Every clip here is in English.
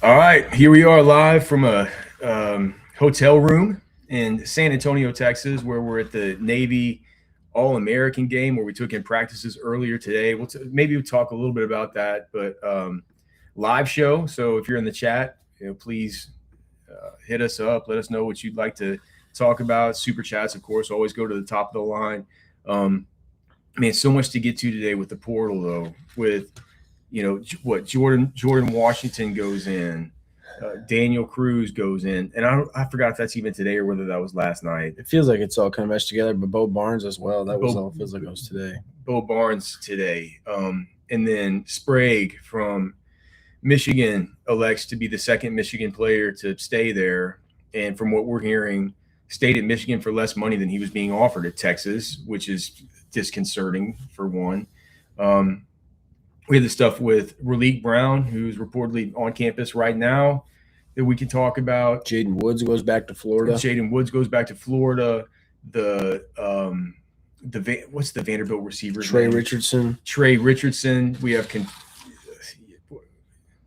All right, here we are live from a hotel room in San Antonio, Texas, where we're at the Navy All-American game, where we took in practices earlier today. Maybe we'll talk a little bit about that, but live show. So if you're in the chat, please hit us up. Let us know what you'd like to talk about. Super chats, of course, always go to the top of the line. Man, so much to get to today with the portal, though. With what Jordan Washington goes in, Daniel Cruz goes in, and I forgot if that's even today or whether that was last night. It feels like it's all kind of meshed together, but Bo Barnes as well. That was all feels like it was today. Bo Barnes today, and then Sprague from Michigan elects to be the second Michigan player to stay there, and from what we're hearing, stayed at Michigan for less money than he was being offered at Texas, which is disconcerting for one. We had the stuff with Raleek Brown, who's reportedly on campus right now, that we can talk about. Jaden Woods goes back to Florida. The what's the Vanderbilt receiver? Trey Richardson. We have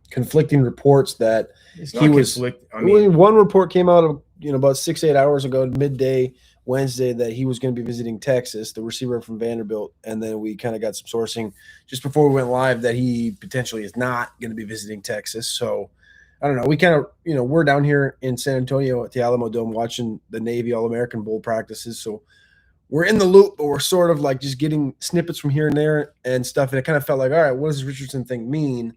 conflicting reports that he was. One report came out of about 6-8 hours ago, midday Wednesday, that he was going to be visiting Texas, the receiver from Vanderbilt, and then we kind of got some sourcing just before we went live that he potentially is not going to be visiting Texas. So I don't know. We kind of, we're down here in San Antonio at the Alamo Dome watching the Navy All-American Bowl practices. So we're in the loop, but we're sort of like just getting snippets from here and there and stuff. And it kind of felt like, all right, what does this Richardson thing mean?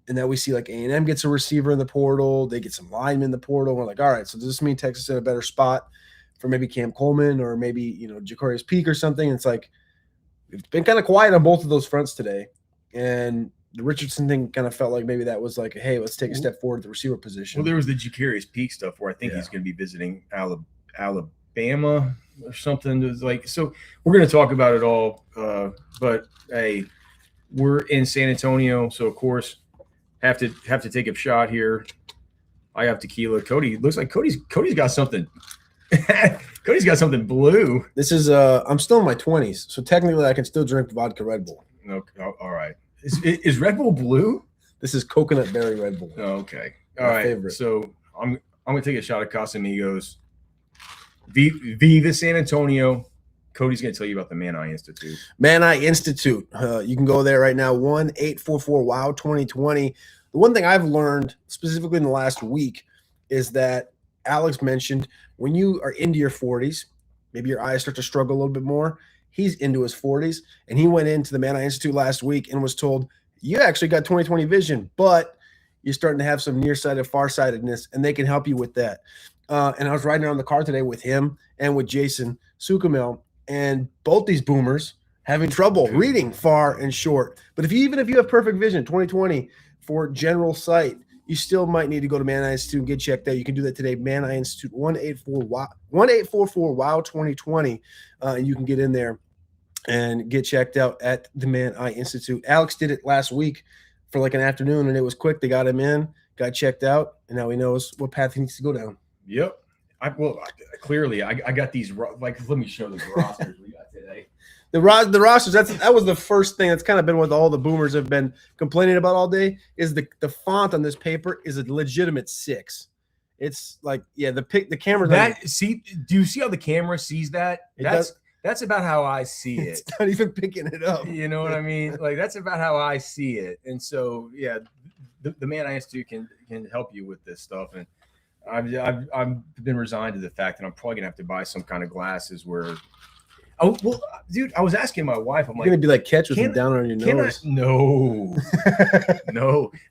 And that we see like A&M gets a receiver in the portal. They get some linemen in the portal. We're like, all right, so does this mean Texas is in a better spot for maybe Cam Coleman or maybe, Jacarius Peak or something? And it's like, it's been kind of quiet on both of those fronts today. And the Richardson thing kind of felt like maybe that was like, hey, let's take a step forward at the receiver position. Well, there was the Jacarius Peak stuff where I think he's going to be visiting Alabama or something. It was like, so we're going to talk about it all. But hey, we're in San Antonio, so of course have to take a shot here. I have tequila. Cody, looks like Cody's got something. Cody's got something blue. This is I'm still in my 20s, so technically I can still drink vodka Red Bull. Okay, all right. Is Red Bull blue? This is coconut berry Red Bull. Oh, okay. All right. Favorite. So I'm gonna take a shot of Casamigos. Viva San Antonio. Cody's gonna tell you about the Man Eye Institute. Man Eye Institute. You can go there right now. 1-844-WOW-2020. The one thing I've learned specifically in the last week is that Alex mentioned when you are into your 40s, maybe your eyes start to struggle a little bit more. He's into his 40s, and he went into the Man Eye Institute last week and was told, you actually got 20/20 vision, but you're starting to have some nearsighted, farsightedness, and they can help you with that. And I was riding around the car today with him and with Jason Sukamel, and both these boomers having trouble reading far and short. But even if you have perfect vision, 20/20 for general sight, you still might need to go to Man Eye Institute and get checked out. You can do that today. Man Eye Institute, 1-844-WOW-2020. And you can get in there and get checked out at the Man Eye Institute. Alex did it last week for like an afternoon, and it was quick. They got him in, got checked out, and now he knows what path he needs to go down. Yep. Clearly, I got these. Like, let me show the rosters we got today. The rosters, that was the first thing that's kind of been what all the boomers have been complaining about all day, is the font on this paper is a legitimate 6. It's like, the camera. Do you see how the camera sees that? That's about how I see it. It's not even picking it up. You know what I mean? Like, that's about how I see it. And so, the Man Eye Institute can help you with this stuff. And I've been resigned to the fact that I'm probably gonna have to buy some kind of glasses where. Oh, well, dude, I was asking my wife. I'm like, you're going to be like Catch with them down on your nose. No.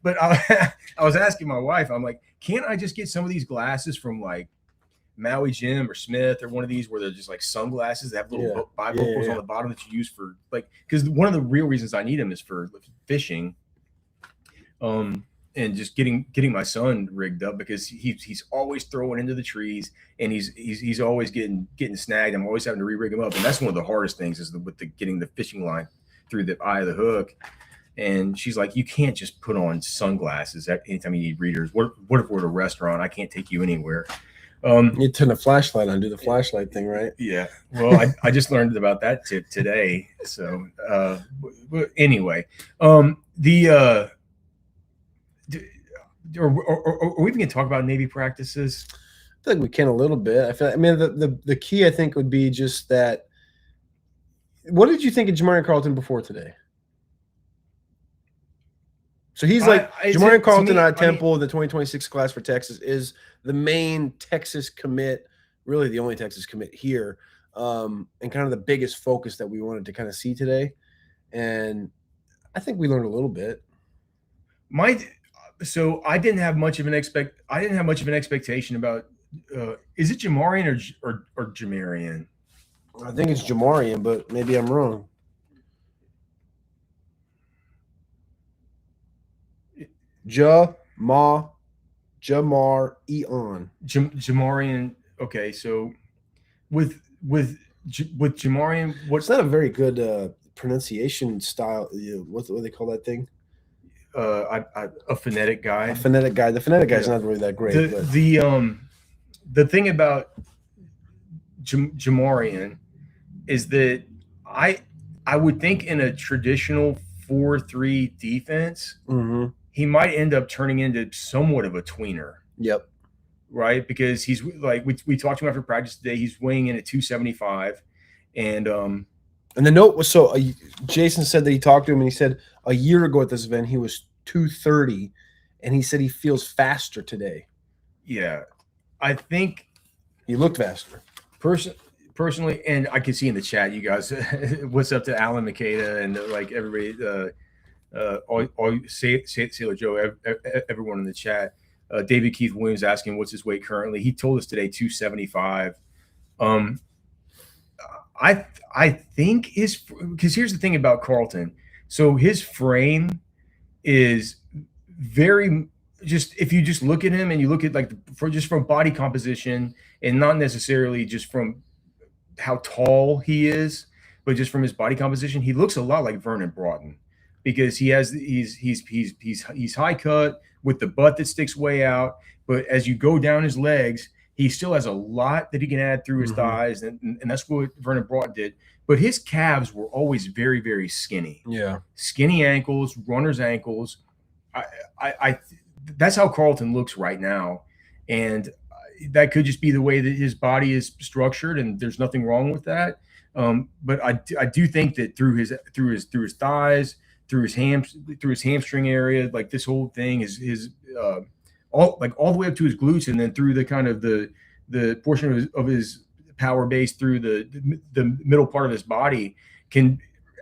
But I was asking my wife, I'm like, can't I just get some of these glasses from like Maui Jim or Smith or one of these where they're just like sunglasses that have little bifocals on the bottom that you use for like, because one of the real reasons I need them is for fishing. And just getting my son rigged up because he's always throwing into the trees and he's always getting snagged. I'm always having to re-rig him up, and that's one of the hardest things is getting the fishing line through the eye of the hook. And she's like, you can't just put on sunglasses anytime you need readers. What if we're at a restaurant? I can't take you anywhere. You turn the flashlight on, do the flashlight thing, right? Yeah. Well, I just learned about that tip today. So Are we even going to talk about Navy practices? I feel like we can a little bit. I mean, the key I think would be just that. What did you think of Jamarian Carlton before today? So he's like Jamarian Carlton out of Temple, the 2026 class for Texas, is the main Texas commit, really the only Texas commit here, and kind of the biggest focus that we wanted to kind of see today. And I think we learned a little bit. So I didn't have much of an expectation about. Is it Jamarian or Jamarian? I think it's Jamarian, but maybe I'm wrong. Jamar Eon. Jamarian. Okay, so with Jamarian, what's not a very good pronunciation style? What do they call that thing? A phonetic guide. A phonetic guide. The phonetic guide is not really that great. The thing about Jamarian is that I would think in a traditional 4-3 defense, he might end up turning into somewhat of a tweener. Yep. Right, because he's like we talked to him after practice today. He's weighing in at 275, and the note was Jason said that he talked to him and he said a year ago at this event he was 230, and he said he feels faster today. Yeah, I think he looked faster. Personally, and I can see in the chat, you guys, what's up to Alan Makeda and like everybody, all Sailor Joe, everyone in the chat. David Keith Williams asking what's his weight currently. He told us today 275. I think because here's the thing about Carlton. So his frame is very just, if you just look at him and you look at like from body composition and not necessarily just from how tall he is, but just from his body composition, he looks a lot like Vernon Broughton because he's high cut with the butt that sticks way out. But as you go down his legs, he still has a lot that he can add through his thighs, and that's what Vernon Broughton did. But his calves were always very, very skinny. Yeah, skinny ankles, runner's ankles. That's how Carlton looks right now, and that could just be the way that his body is structured, and there's nothing wrong with that. But I do think that through his thighs, through his hamstring area, like this whole thing is all the way up to his glutes, and then through the kind of the portion of his power base through the middle part of his body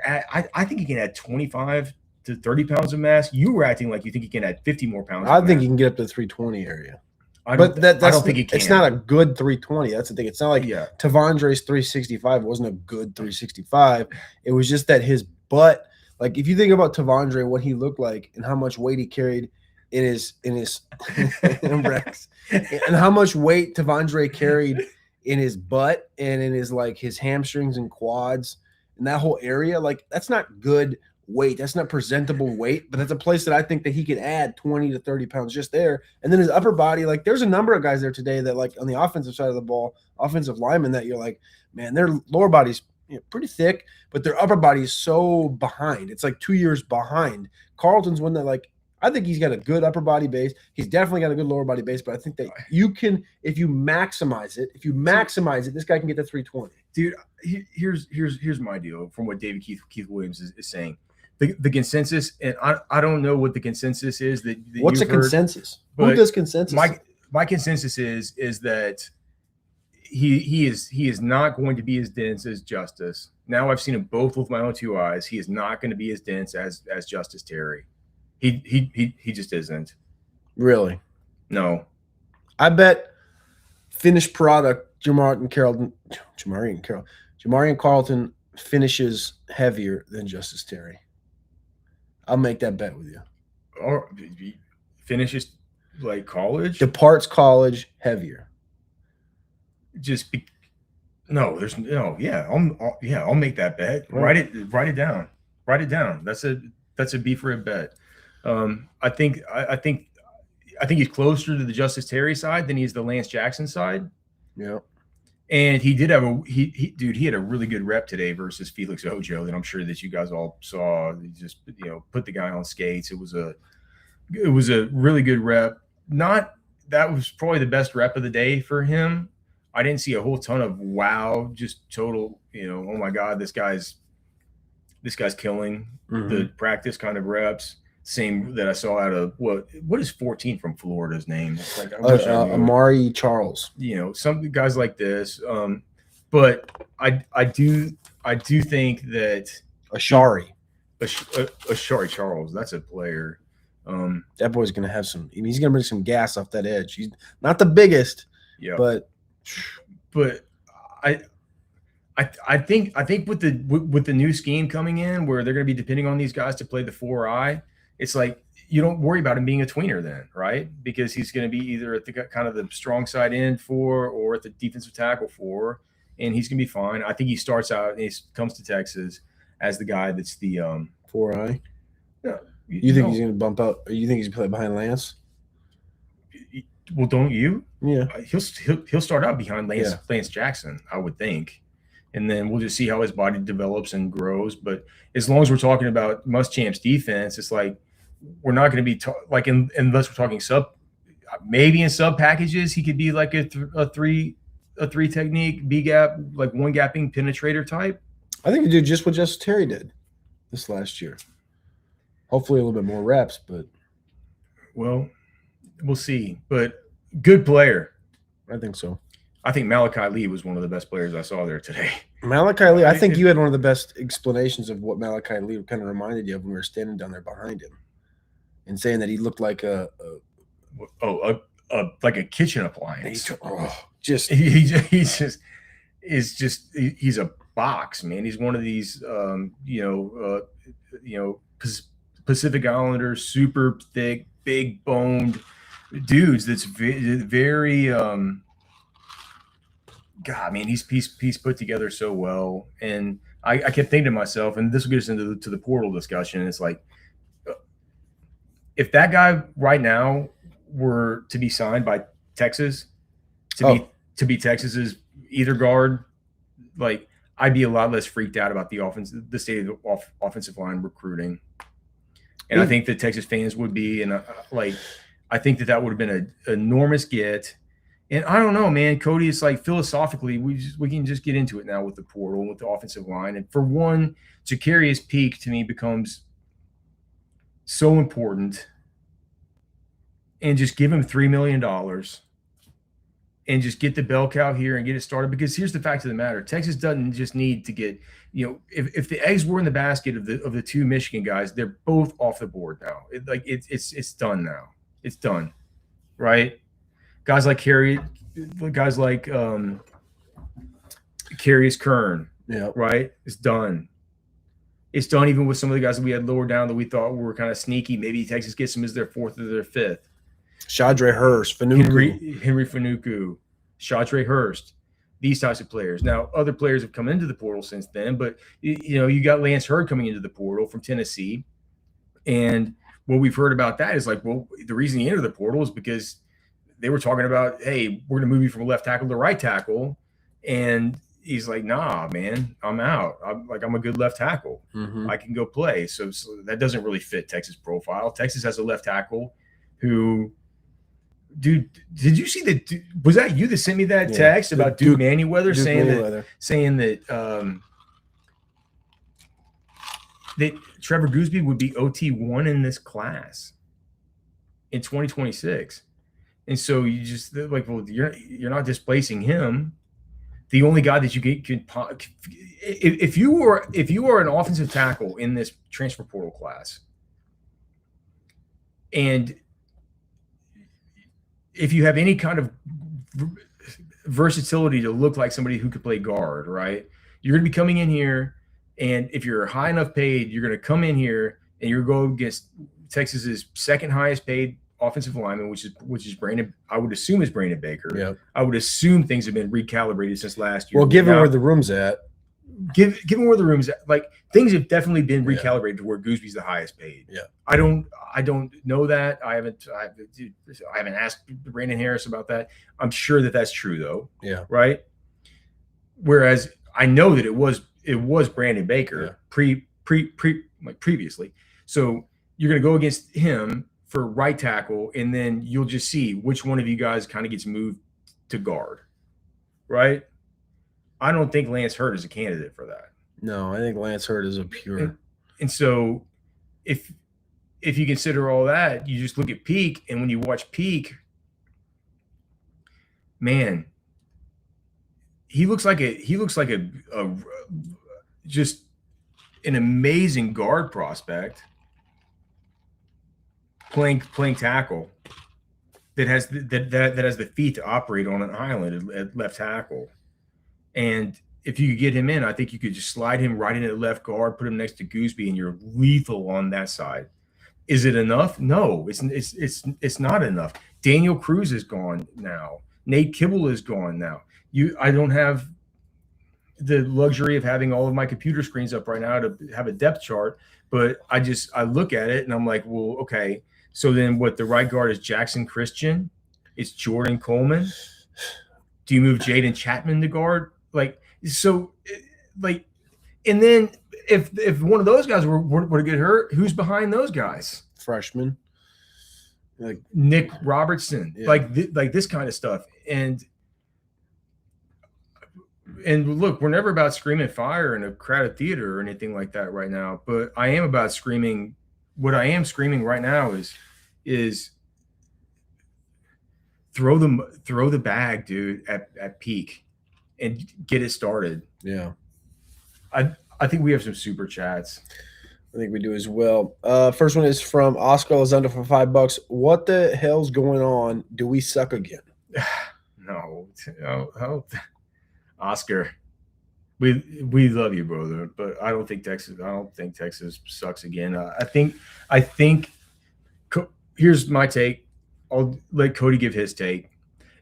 I think he can add 25 to 30 pounds of mass. You were acting like you think he can add 50 more pounds. I think he can get up to the 320 area. I don't think he can. It's not a good 320. That's the thing. It's not like Tavondre's 365 wasn't a good 365. It was just that his butt, like if you think about Tavondre, what he looked like and how much weight he carried in his Rex, and how much weight Tavondre carried in his butt and in his hamstrings and quads and that whole area, like that's not good weight. That's not presentable weight, but that's a place that I think that he could add 20 to 30 pounds just there. And then his upper body, like there's a number of guys there today that like on the offensive side of the ball, offensive linemen that you're like, man, their lower body's pretty thick, but their upper body is so behind. It's like 2 years behind. Carlton's one that like, I think he's got a good upper body base. He's definitely got a good lower body base, but I think that you can, if you maximize it, this guy can get to 320. Dude, here's my deal from what David Keith Williams is saying. The consensus, and I don't know what the consensus is that what's a consensus? Who does consensus? My consensus is that he is not going to be as dense as Justice. Now I've seen him both with my own two eyes. He is not going to be as dense as Justice Terry. He just isn't. Really? No. I bet finished product Jamarian Carlton finishes heavier than Justice Terry. I'll make that bet with you. Or finishes like college? Departs college heavier. I'll make that bet. Right. Write it down. Write it down. That's a B for a bet. I think he's closer to the Justice Terry side than he is the Lance Jackson side. Yeah. And he did have he had a really good rep today versus Felix Ojo that I'm sure that you guys all saw. He just put the guy on skates. It was It was a really good rep. Not that was probably the best rep of the day for him. I didn't see a whole ton of wow, just total, oh my god, this guy's killing the practice kind of reps. Same that I saw out of what is 14 from Florida's name? It's like I wish I knew. Amari Charles. Some guys like this. But I do think that Ashari Charles, that's a player. That boy's gonna have some. He's gonna bring some gas off that edge. He's not the biggest, but I think with the new scheme coming in, where they're going to be depending on these guys to play the 4-eye, it's like you don't worry about him being a tweener then, right? Because he's going to be either at the kind of the strong side end 4 or at the defensive tackle 4, and he's going to be fine. I think he starts out and he comes to Texas as the guy that's the 4-eye. Yeah, you think he's going to bump up? Or you think he's going to play behind Lance? Well, don't you? Yeah, he'll start out behind Lance Jackson, I would think, and then we'll just see how his body develops and grows. But as long as we're talking about Muschamp's defense, it's like we're not going to be unless we're talking maybe in sub packages he could be like a three technique B gap, like one gapping penetrator type. I think he did just what Justice Terry did this last year. Hopefully a little bit more reps, but well, we'll see. But good player. I think so. I think Malachi Lee was one of the best players I saw there today. Malachi Lee, I think you had one of the best explanations of what Malachi Lee kind of reminded you of when we were standing down there behind him, and saying that he looked like like a kitchen appliance. He's a box, man. He's one of these Pacific Islanders, super thick, big boned dudes. That's very God, man, he's put together so well. And I kept thinking to myself, and this will get us into the portal discussion. It's like, if that guy right now were to be signed by Texas to be Texas's either guard, like I'd be a lot less freaked out about the state of the offensive line recruiting. And I think the Texas fans would be, and I think that would have been an enormous get. And I don't know, man, Cody, it's like philosophically, we can just get into it now with the portal and with the offensive line. And for one, Jacarius Peak to me becomes so important. And just give him $3 million and just get the bell cow here and get it started. Because here's the fact of the matter. Texas doesn't just need to get, if the eggs were in the basket of the two Michigan guys, they're both off the board now. It's done now. It's done. Right? Guys like Carius Kern, right? It's done. It's done even with some of the guys that we had lower down that we thought were kind of sneaky. Maybe Texas gets them as their 4th or their 5th. Shadre Hurst, Henry Fanuku, Shadre Hurst, these types of players. Now, other players have come into the portal since then, but you got Lance Hurd coming into the portal from Tennessee. And what we've heard about that is like, well, the reason he entered the portal is because they were talking about, hey, we're going to move you from left tackle to right tackle. And he's like, nah, man, I'm out. I'm a good left tackle. Mm-hmm. I can go play. So that doesn't really fit Texas profile. Texas has a left tackle who, dude, did you see that? Was that you that sent me that text about Duke Manyweather saying that that Trevor Gooseby would be OT1 in this class in 2026? And so you just like, well, you're not displacing him. The only guy that you can if you are an offensive tackle in this transfer portal class, and if you have any kind of versatility to look like somebody who could play guard, right? You're going to be coming in here, and if you're high enough paid, you're going to come in here and you're going against Texas's second highest paid offensive lineman, which is Brandon. I would assume is Brandon Baker. Yep. I would assume things have been recalibrated since last year. Well, given where the room's at, given where the room's at, like things have definitely been recalibrated to where Gooseby's the highest paid. Yeah, I don't know that. I haven't asked Brandon Harris about that. I'm sure that that's true though. Yeah. Right. Whereas I know that it was Brandon Baker previously. So you're going to go against him for right tackle, and then you'll just see which one of you guys kind of gets moved to guard, right? I don't think Lance Hurd is a candidate for that. No, I think Lance Hurd is a pure. And so if you consider all that, you just look at Peak, and when you watch Peak, man, he looks like a just an amazing guard prospect playing tackle that has the feet to operate on an island at left tackle. And if you could get him in, I think you could just slide him right into left guard, put him next to Gooseby, and you're lethal on that side. Is it enough? No, it's not enough. Daniel Cruz is gone now. Nate Kibble is gone now. I don't have the luxury of having all of my computer screens up right now to have a depth chart, but I look at it and I'm like, well, okay. So then what, the right guard is Jackson Christian? It's Jordan Coleman? Do you move Jaden Chapman to guard? And then if one of those guys were to get hurt, who's behind those guys? Freshman. Like Nick Robertson, yeah. like this kind of stuff. And look, we're never about screaming fire in a crowded theater or anything like that right now, but I am about screaming. What I am screaming right now is throw the bag, dude, at Peak and get it started. Yeah. I think we have some super chats. I think we do as well. First one is from Oscar Lozanda for $5. What the hell's going on? Do we suck again? No. Oscar, we love you, brother, but I don't think Texas sucks again. I think here's my take. I'll let Cody give his take.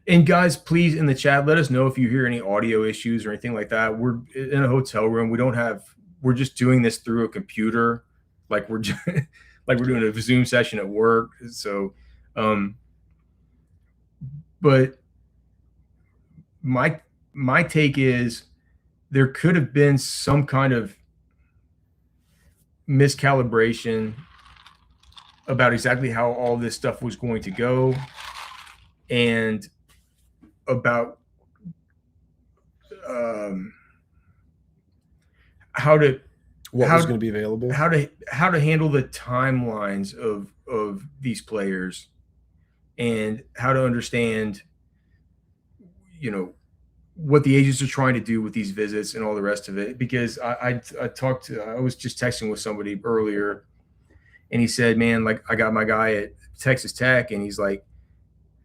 And guys, please, in the chat, let us know if you hear any audio issues or anything like that. We're in a hotel room. We're just doing this through a computer, like we're doing a Zoom session at work. So, but my take is there could have been some kind of miscalibration about exactly how all this stuff was going to go, and about how was going to be available, how to handle the timelines of these players, and how to understand, what the agents are trying to do with these visits and all the rest of it. Because I was just texting with somebody earlier, and he said, man, like, I got my guy at Texas Tech, and he's like,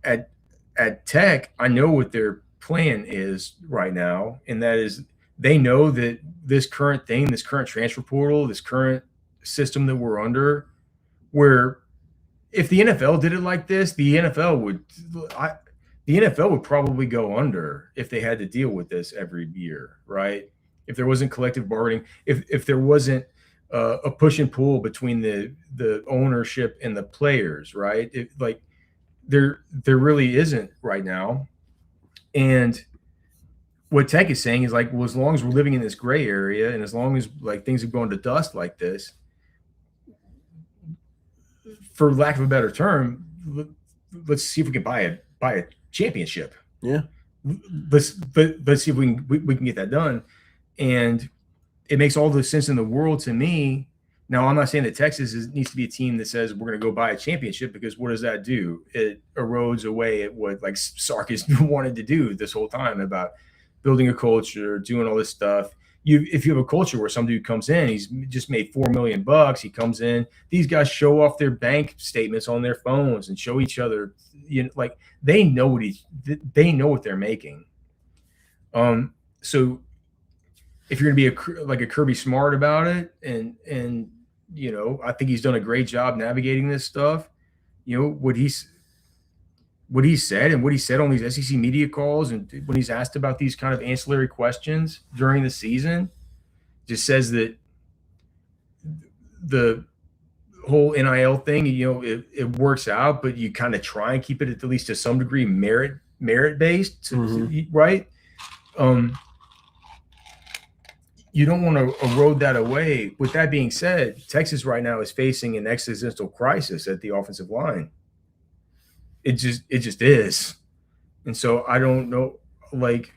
at Tech, I know what their plan is right now, and that is they know that this current transfer portal, this current system that we're under, where if the NFL did it like this, the NFL would probably go under if they had to deal with this every year, right? If there wasn't collective bargaining, if there wasn't a push and pull between the ownership and the players, right? There really isn't right now. And what Tech is saying is like, well, as long as we're living in this gray area, and as long as like things have gone to dust like this, for lack of a better term, let's see if we can buy a championship. Yeah. Let's see if we can get that done. And it makes all the sense in the world to me. Now, I'm not saying that Texas needs to be a team that says we're going to go buy a championship, because what does that do? It erodes away at what like Sarkis wanted to do this whole time about building a culture, doing all this stuff. If you have a culture where some dude comes in, he's just made $4 million, he comes in, these guys show off their bank statements on their phones and show each other, like they know what they're making. So if you're going to be like a Kirby Smart about it, and I think he's done a great job navigating this stuff. What he said on these SEC media calls, and when he's asked about these kind of ancillary questions during the season, just says that the whole NIL thing, it works out, but you kind of try and keep it at least to some degree merit based, right? you don't want to erode that away. With that being said, Texas right now is facing an existential crisis at the offensive line. It just is. And so I don't know, like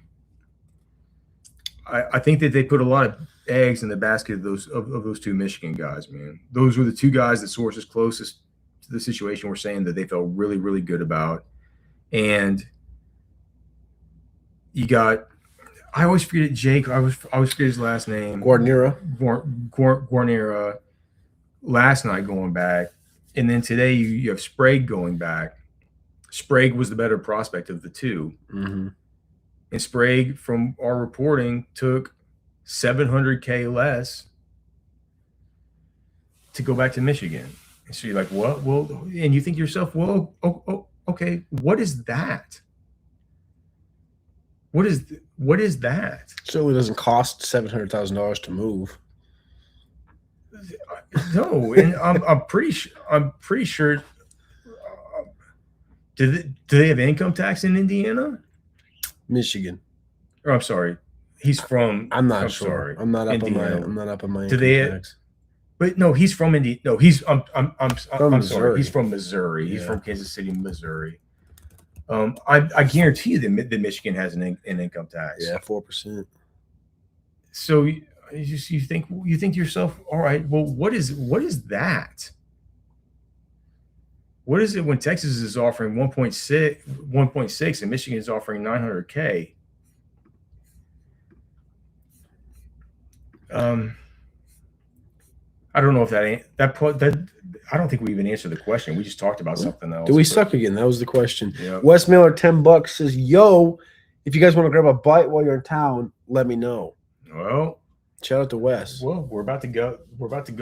I think that they put a lot of eggs in the basket of those two Michigan guys, man. Those were the two guys that sources closest to the situation were saying that they felt really, really good about. And you got I always forget Jake. I always forget his last name. Guarnera. Guarnera last night going back. And then today you have Sprague going back. Sprague was the better prospect of the two. Mm-hmm. And Sprague, from our reporting, took $700K less to go back to Michigan. And so you're like, what? Well, and you think to yourself, well, okay, what is that? What is that? Certainly doesn't cost $700,000 to move. No, and I'm pretty sure. Do they have income tax in Indiana? Michigan. Or I'm sorry, he's from. I'm not sure. Sorry, I'm not up Indiana. on my. Do they? Tax. But no, he's from Indiana. No, he's. I'm Missouri. sorry. He's from Missouri. He's from Kansas City, Missouri. I guarantee you that Michigan has an income tax. Yeah, 4%. So you think to yourself, all right, well, what is that? What is it when Texas is offering 1.6 and Michigan is offering $900K? I don't know if that I don't think we even answered the question. We just talked about something else. Do we suck again? That was the question. Yeah. Wes Miller, $10 says, "Yo, if you guys want to grab a bite while you're in town, let me know." Well, shout out to Wes. Well, we're about to go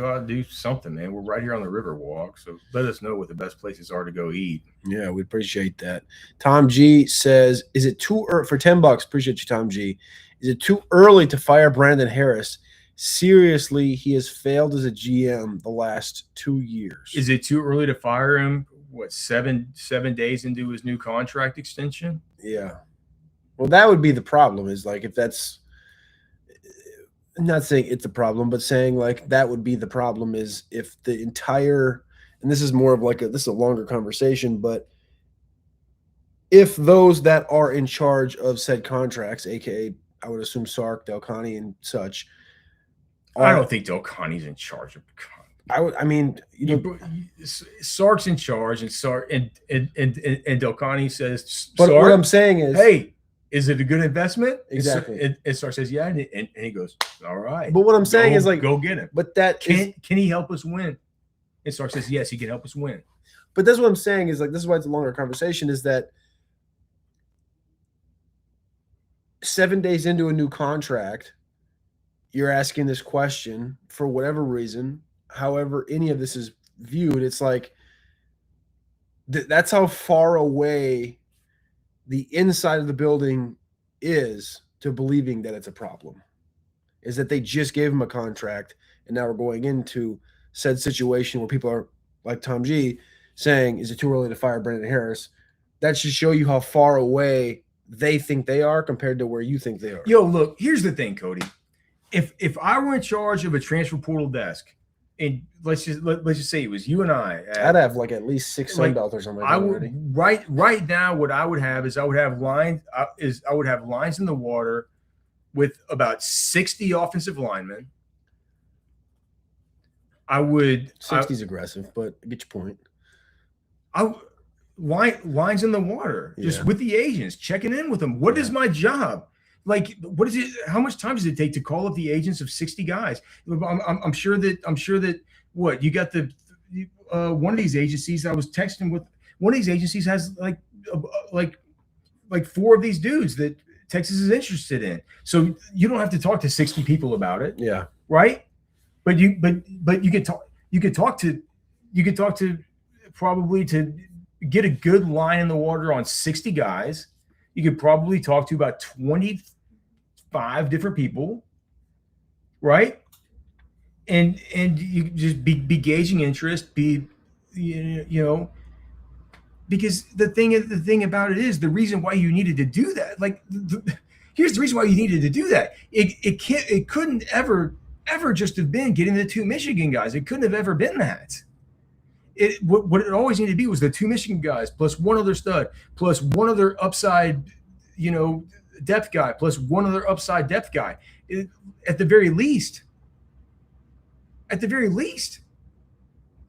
out and do something, man. We're right here on the Riverwalk, so let us know what the best places are to go eat. Yeah, we appreciate that. Tom G says, "Is it too early for $10? Appreciate you, Tom G. Is it too early to fire Brandon Harris? Seriously, he has failed as a GM the last 2 years. Is it too early to fire him? What, seven days into his new contract extension? Yeah. Well, that would be the problem. Is like if that's I'm not saying it's a problem, but saying like that would be the problem is if the entire and this is more of like this is a longer conversation, but if those that are in charge of said contracts, aka I would assume Sark, Delcani, and such. I don't think Delcani's in charge of. Sark's in charge, and Sark and Delcani says. But Sark, what I'm saying is, hey, is it a good investment? Exactly. And Sark says, yeah, and he goes, all right. But what I'm saying is like, go get him. But that can he help us win? And Sark says, yes, he can help us win. But that's what I'm saying is like this is why it's a longer conversation. Is that 7 days into a new contract, you're asking this question for whatever reason, however any of this is viewed, it's like that's how far away the inside of the building is to believing that it's a problem. Is that they just gave him a contract and now we're going into said situation where people are like Tom G saying, is it too early to fire Brandon Harris? That should show you how far away they think they are compared to where you think they are. Yo, look, here's the thing, Cody. If I were in charge of a transfer portal desk, and let's just say it was you and I'd have like at least 6 Sunbelters on my I would already. Right now, what I would have is I would have lines in the water with about 60 offensive linemen. I would 60's aggressive, but I get your point. Lines in the water, just with the agents, checking in with them. What is my job? Like, what is it? How much time does it take to call up the agents of 60 guys? I'm sure that what you got the one of these agencies I was texting with. One of these agencies has like 4 of these dudes that Texas is interested in. So you don't have to talk to 60 people about it. Yeah. Right. But you could talk to probably to get a good line in the water on 60 guys. You could probably talk to about 25 different people, right? And you just be gauging interest, because the thing about it is the reason why you needed to do that. Like Here's the reason why you needed to do that. It couldn't ever just have been getting the 2 Michigan guys. It couldn't have ever been that. What it always needed to be was the 2 Michigan guys plus one other stud plus one other upside, depth guy plus one other upside depth guy. At the very least.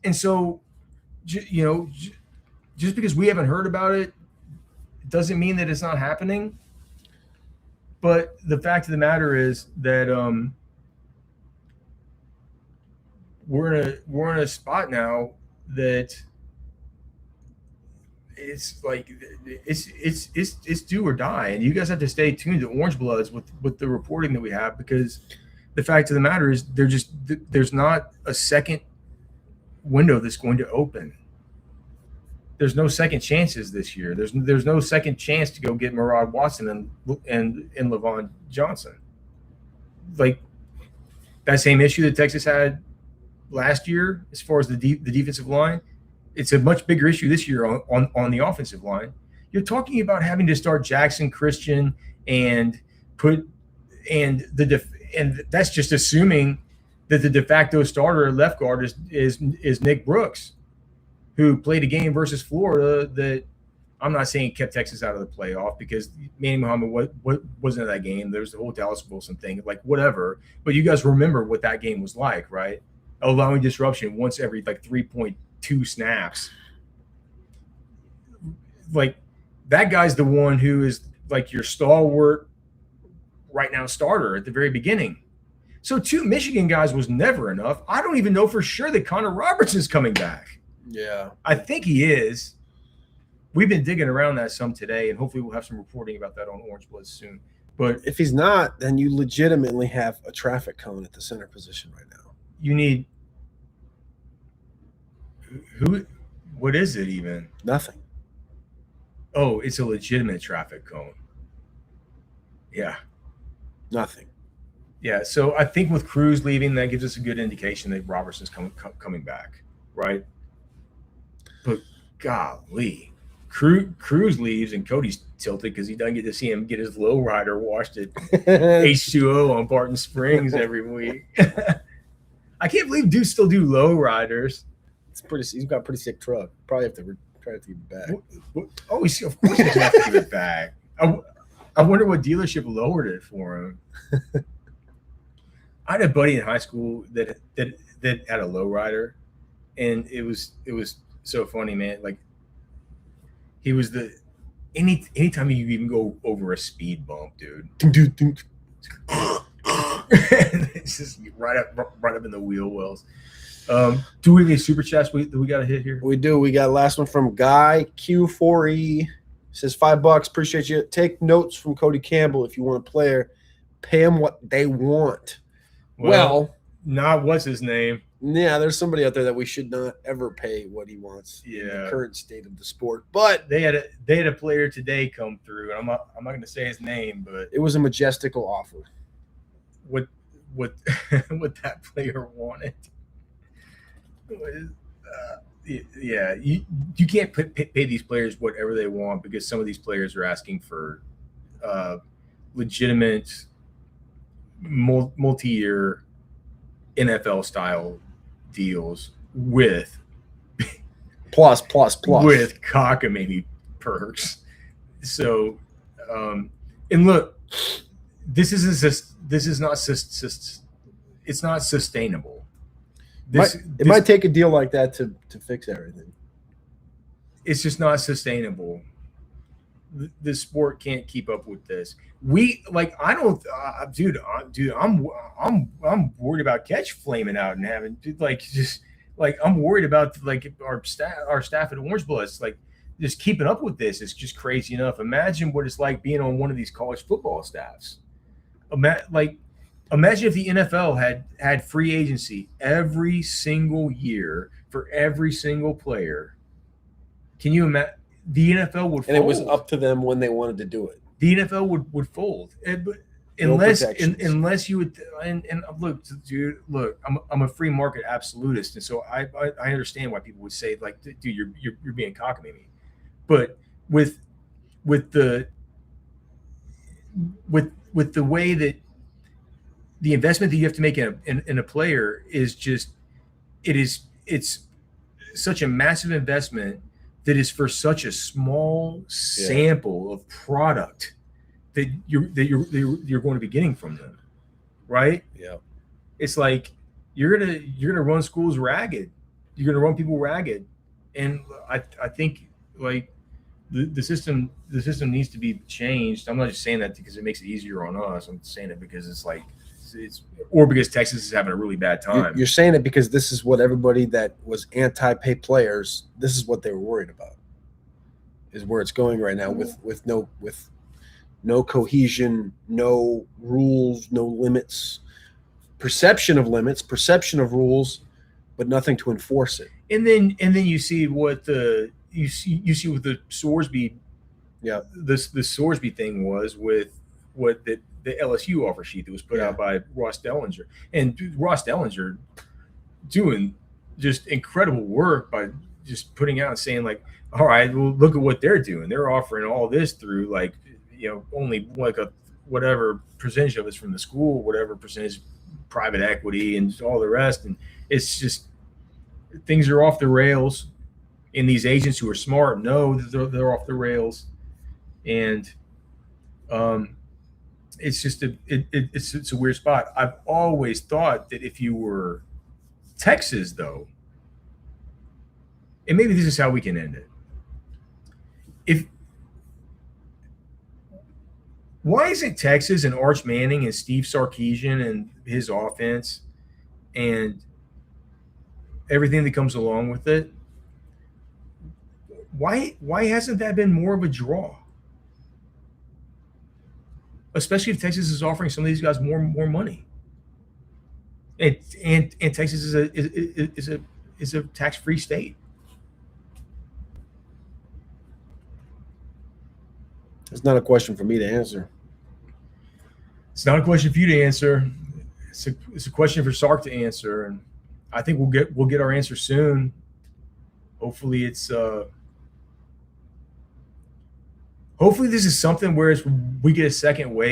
And so, just because we haven't heard about it doesn't mean that it's not happening. But the fact of the matter is that we're in a spot now that it's like it's do or die, and you guys have to stay tuned to Orange Bloods with the reporting that we have, because the fact of the matter is there's not a second window that's going to open. There's no second chances this year. There's no second chance to go get Murad Watson and Levon Johnson. Like that same issue that Texas had last year as far as the defensive line, it's a much bigger issue this year on the offensive line. You're talking about having to start Jackson Christian and that's just assuming that the de facto starter at left guard is Nick Brooks, who played a game versus Florida that I'm not saying kept Texas out of the playoff, because Manny Muhammad wasn't in that game. There's the whole Dallas Wilson thing, like whatever. But you guys remember what that game was like, right? Allowing disruption once every 3.2 snaps. Like that guy's the one who is like your stalwart right now starter at the very beginning. So 2 Michigan guys was never enough. I don't even know for sure that Connor Robertson's coming back. Yeah. I think he is. We've been digging around that some today, and hopefully we'll have some reporting about that on Orange Bloods soon. But if he's not, then you legitimately have a traffic cone at the center position right now. You need who? What is it even? Nothing. Oh, it's a legitimate traffic cone. Yeah. Nothing. Yeah, so I think with Cruz leaving, that gives us a good indication that Robertson's coming back, right? But golly, Cruz leaves and Cody's tilted because he doesn't get to see him get his lowrider washed at H2O on Barton Springs every week. I can't believe dudes still do lowriders. He's got a pretty sick truck. Probably have to give it back. Oh, of course he have to give it back. I wonder what dealership lowered it for him. I had a buddy in high school that had a lowrider, and it was so funny, man. Like he was anytime you even go over a speed bump, dude. It's just right up in the wheel wells. Do we have any super chats that we got to hit here? We do. We got last one from Guy Q4E. Says $5. Appreciate you. Take notes from Cody Campbell. If you want a player, pay them what they want. Well, not what's his name. Yeah, there's somebody out there that we should not ever pay what he wants. Yeah, in the current state of the sport. But they had a player today come through, and I'm not going to say his name, but it was a majestical offer. What that player wanted. Yeah, you can't pay these players whatever they want, because some of these players are asking for legitimate multi-year NFL style deals with plus with cockamamie perks. So, and look, this is not it's not sustainable. It might take a deal like that to fix everything. It's just not sustainable. The sport can't keep up with this. I'm worried about Catch flaming out and having I'm worried about our staff at Orange Bloods, just keeping up with this is just crazy enough. Imagine what it's like being on one of these college football staffs. Imagine if the NFL had free agency every single year for every single player. Can you imagine? The NFL would fold. And it was up to them when they wanted to do it. The NFL would fold. Unless you would and look, dude, I'm a free market absolutist, and so I understand why people would say, dude, you're being cockamamie. But with the with the way that the investment that you have to make in a player is just it's such a massive investment that is for such a small sample of product that you're going to be getting from them, right? Yeah. It's like you're gonna run schools ragged. You're gonna run people ragged, and I think like the system needs to be changed. I'm not just saying that because it makes it easier on us. I'm saying it because it's like it's or because Texas is having a really bad time. You're saying it because this is what everybody that was anti-pay players, this is what they were worried about, is where it's going right now with no cohesion, no rules, no limits, perception of limits, perception of rules, but nothing to enforce it. And then you see what you see what the Sorsby, the Sorsby thing was with what the LSU offer sheet that was put out by Ross Dellinger, and Ross Dellinger doing just incredible work by just putting out and saying like, all right, well, look at what they're doing. They're offering all this through like, only like a whatever percentage of it's from the school, whatever percentage private equity and all the rest. And it's just things are off the rails. And these agents who are smart know that they're off the rails. And it's just it's a weird spot. I've always thought that if you were Texas, though, and maybe this is how we can end it. Why isn't Texas and Arch Manning and Steve Sarkisian and his offense and everything that comes along with it? Why hasn't that been more of a draw? Especially if Texas is offering some of these guys more money, and Texas is a tax-free state. It's not a question for me to answer. It's not a question for you to answer. It's a question for Sark to answer, and I think we'll get our answer soon. Hopefully, hopefully this is something where we get a second wave.